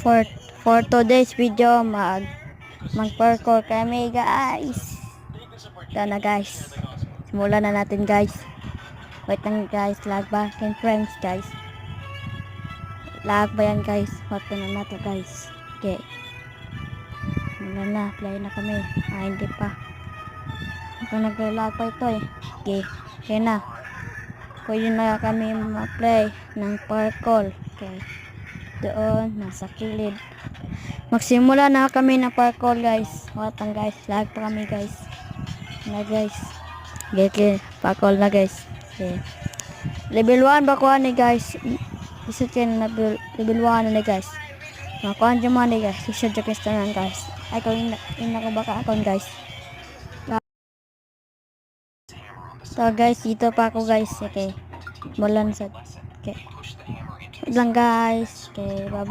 for for today's video mag-parkour kami guys. Ito na guys. Simulan na natin guys. Wait lang guys, lag back in frames guys. Lag ba yan guys? Wait na to guys. Okay. Simulan na, play na kami. Hindi pa. Naglalag pa ito eh. Okay. Okay na. Pwede na kami ma-play ng parkour. Okay. Doon, nasa kilid. Magsimula na kami ng parkour guys. Watang guys, lag pa kami guys. Na guys. Okay, parkour na guys. Okay. Level 1 ba kuha ni guys? Isa kin na level 1 na guys. Makuha dyan man guys. Isa dyan kayo guys. Ay, kung ina ko baka akon guys. So guys, dito pa ako guys. Okay. Mulan sa. Okay. Lang guys. Okay, bye bye.